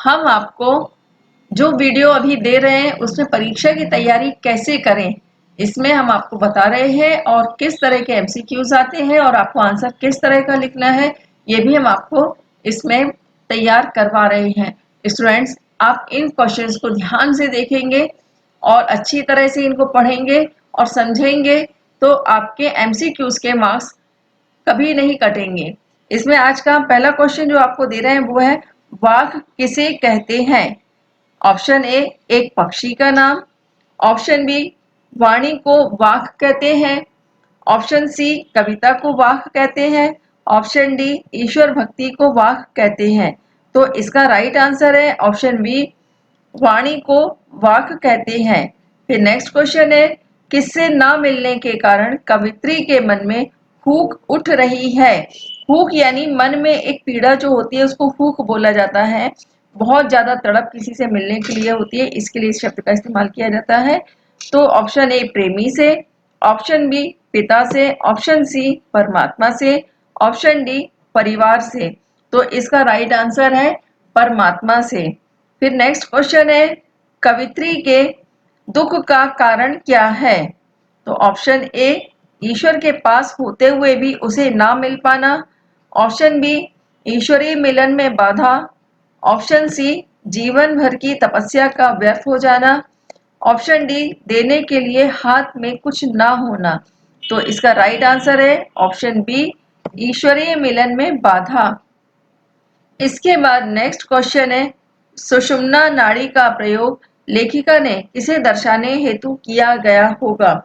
हम आपको जो वीडियो अभी दे रहे हैं उसमें परीक्षा की तैयारी कैसे करें, इसमें हम आपको बता रहे हैं और किस तरह के एमसीक्यूज आते हैं और आपको आंसर किस तरह का लिखना है ये भी हम आपको इसमें तैयार करवा रहे हैं। स्टूडेंट्स, आप इन क्वेश्चंस को ध्यान से देखेंगे और अच्छी तरह से इनको पढ़ेंगे और समझेंगे तो आपके एमसीक्यूज के मार्क्स कभी नहीं कटेंगे। इसमें आज का पहला क्वेश्चन जो आपको दे रहे हैं वो है, वाघ किसे कहते हैं? ऑप्शन ए, एक पक्षी का नाम। ऑप्शन बी, वाणी को वाक कहते हैं। ऑप्शन सी, कविता को वाक कहते हैं। ऑप्शन डी, ईश्वर भक्ति को वाक कहते हैं। तो इसका राइट आंसर है ऑप्शन बी, वाणी को वाक कहते हैं। फिर नेक्स्ट क्वेश्चन है, किससे ना मिलने के कारण कवित्री के मन में हूक उठ रही है? हूक यानी मन में एक पीड़ा जो होती है उसको हूक बोला जाता है। बहुत ज्यादा तड़प किसी से मिलने के लिए होती है, इसके लिए इस शब्द का इस्तेमाल किया जाता है। तो ऑप्शन ए, प्रेमी से। ऑप्शन बी, पिता से। ऑप्शन सी, परमात्मा से। ऑप्शन डी, परिवार से। तो इसका राइट आंसर है परमात्मा से। फिर नेक्स्ट क्वेश्चन है, कवित्री के दुख का कारण क्या है? तो ऑप्शन ए, ईश्वर के पास होते हुए भी उसे ना मिल पाना। ऑप्शन बी, ईश्वरीय मिलन में बाधा। ऑप्शन सी, जीवन भर की तपस्या का व्यर्थ हो जाना। ऑप्शन डी, देने के लिए हाथ में कुछ ना होना। तो इसका राइट आंसर है ऑप्शन बी, ईश्वरीय मिलन में बाधा। इसके बाद नेक्स्ट क्वेश्चन है, सुषुम्ना नाड़ी का प्रयोग लेखिका ने किसे दर्शाने हेतु किया गया होगा?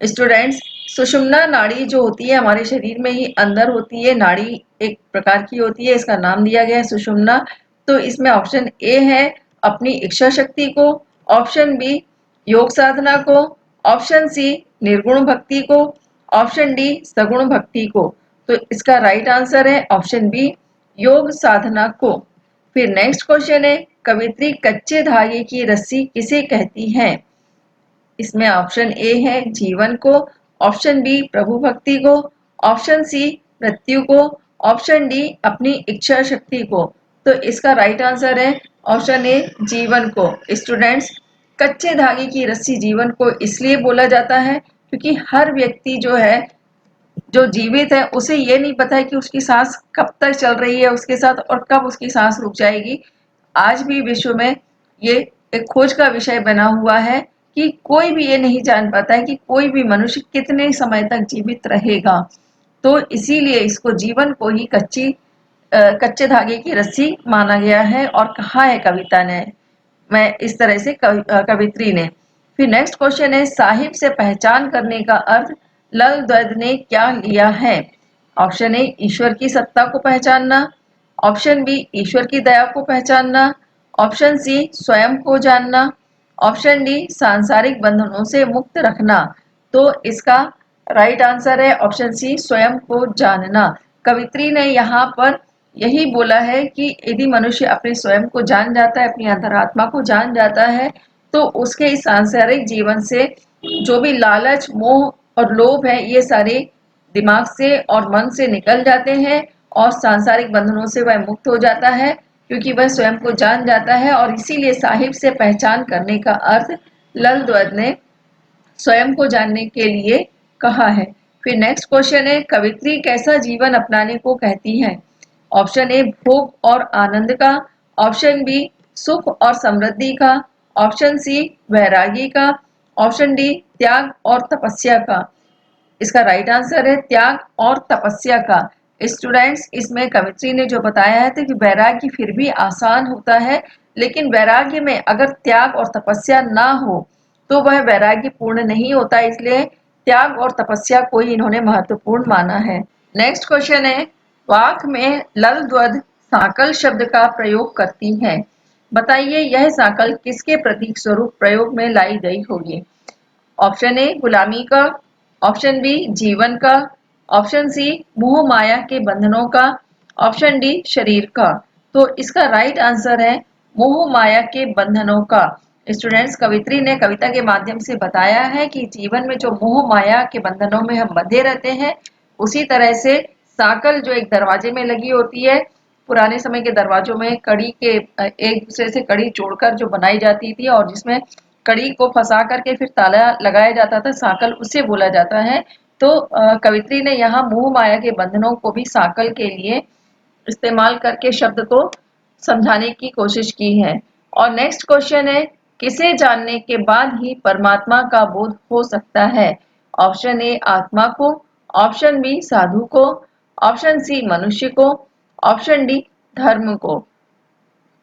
स्टूडेंट्स, सुषुम्ना नाड़ी जो होती है हमारे शरीर में ही अंदर होती है, नाड़ी एक प्रकार की होती है, इसका नाम दिया गया है सुषुम्ना। तो इसमें ऑप्शन ए है अपनी इच्छा शक्ति को। ऑप्शन बी, योग साधना को। ऑप्शन सी, निर्गुण भक्ति को। ऑप्शन डी, सगुण भक्ति को। तो इसका राइट आंसर है ऑप्शन बी, योग साधना को। फिर नेक्स्ट क्वेश्चन है, कवित्री कच्चे धागे की रस्सी किसे कहती है? इसमें ऑप्शन ए है जीवन को। ऑप्शन बी, प्रभु भक्ति को। ऑप्शन सी, मृत्यु को। ऑप्शन डी, अपनी इच्छा शक्ति को। तो इसका राइट आंसर है ऑप्शन ए, जीवन को। स्टूडेंट्स, कच्चे धागे की रस्सी जीवन को इसलिए बोला जाता है क्योंकि हर व्यक्ति जो है, जो जीवित है, उसे ये नहीं पता है कि उसकी सांस कब तक चल रही है उसके साथ और कब उसकी सांस रुक जाएगी। आज भी विश्व में ये एक खोज का विषय बना हुआ है कि कोई भी ये नहीं जान पाता है कि कोई भी मनुष्य कितने समय तक जीवित रहेगा। तो इसीलिए इसको जीवन को ही कच्चे धागे की रस्सी माना गया है और कहा है कविता ने, मैं इस तरह से कवित्री ने। फिर नेक्स्ट क्वेश्चन है, साहिब से पहचान करने का अर्थ लल द्वैध ने क्या लिया है? ऑप्शन ए, ईश्वर की सत्ता को पहचानना। ऑप्शन बी, ईश्वर की दया को पहचानना। ऑप्शन सी, स्वयं को जानना। ऑप्शन डी, सांसारिक बंधनों से मुक्त रखना। तो इसका राइट आंसर है ऑप्शन सी, स्वयं को जानना। कवित्री ने यहाँ पर यही बोला है कि यदि मनुष्य अपने स्वयं को जान जाता है, अपनी अंतरात्मा को जान जाता है, तो उसके इस सांसारिक जीवन से जो भी लालच, मोह और लोभ है, ये सारे दिमाग से और मन से निकल जाते हैं और सांसारिक बंधनों से वह मुक्त हो जाता है क्योंकि वह स्वयं को जान जाता है। और इसीलिए साहिब से पहचान करने का अर्थ लल द्वैध ने स्वयं को जानने के लिए कहा है। फिर नेक्स्ट क्वेश्चन है, कवित्री कैसा जीवन अपनाने को कहती है? ऑप्शन ए, भोग और आनंद का। ऑप्शन बी, सुख और समृद्धि का। ऑप्शन सी, वैरागी का। ऑप्शन डी, त्याग और तपस्या का। इसका राइट आंसर है त्याग और तपस्या का। स्टूडेंट्स, इसमें कवित्री ने जो बताया है कि वैराग्य फिर भी आसान होता है, लेकिन वैराग्य में अगर त्याग और तपस्या ना हो तो वह वैराग्य पूर्ण नहीं होता, इसलिए त्याग और तपस्या को ही इन्होंने महत्वपूर्ण माना है। नेक्स्ट क्वेश्चन है, वाक में लल द्वद साकल शब्द का प्रयोग करती है, बताइए यह साकल किसके प्रतीक स्वरूप प्रयोग में लाई गई होगी? ऑप्शन ए, गुलामी का। ऑप्शन बी, जीवन का। ऑप्शन सी, मोह माया के बंधनों का। ऑप्शन डी, शरीर का। तो इसका राइट आंसर है मोह माया के बंधनों का। स्टूडेंट्स, कवित्री ने कविता के माध्यम से बताया है कि जीवन में जो मोह माया के बंधनों में हम बंधे रहते हैं, उसी तरह से साकल जो एक दरवाजे में लगी होती है, पुराने समय के दरवाजों में कड़ी के एक दूसरे से कड़ी जोड़कर जो बनाई जाती थी और जिसमें कड़ी को फंसा करके फिर ताला लगाया जाता था, साकल उसे बोला जाता है। तो कवित्री ने यहाँ मोह माया के बंधनों को भी साकल के लिए इस्तेमाल करके शब्द को समझाने की कोशिश की है। और नेक्स्ट क्वेश्चन है, किसे जानने के बाद ही परमात्मा का बोध हो सकता है? ऑप्शन ए आत्मा को, ऑप्शन बी साधु को, ऑप्शन सी मनुष्य को, ऑप्शन डी धर्म को।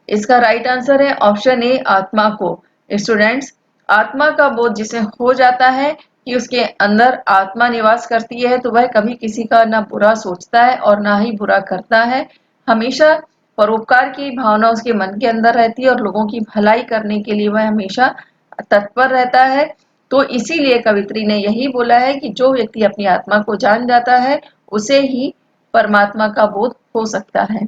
इसका राइट आंसर है ऑप्शन ए आत्मा को। स्टूडेंट्स, आत्मा का बोध जिसे हो जाता है कि उसके अंदर आत्मा निवास करती है तो वह कभी किसी का ना बुरा सोचता है और ना ही बुरा करता है। हमेशा परोपकार की भावना उसके मन के अंदर रहती है और लोगों की भलाई करने के लिए वह हमेशा तत्पर रहता है। तो इसीलिए कवित्री ने यही बोला है कि जो व्यक्ति अपनी आत्मा को जान जाता है उसे ही परमात्मा का बोध हो सकता है।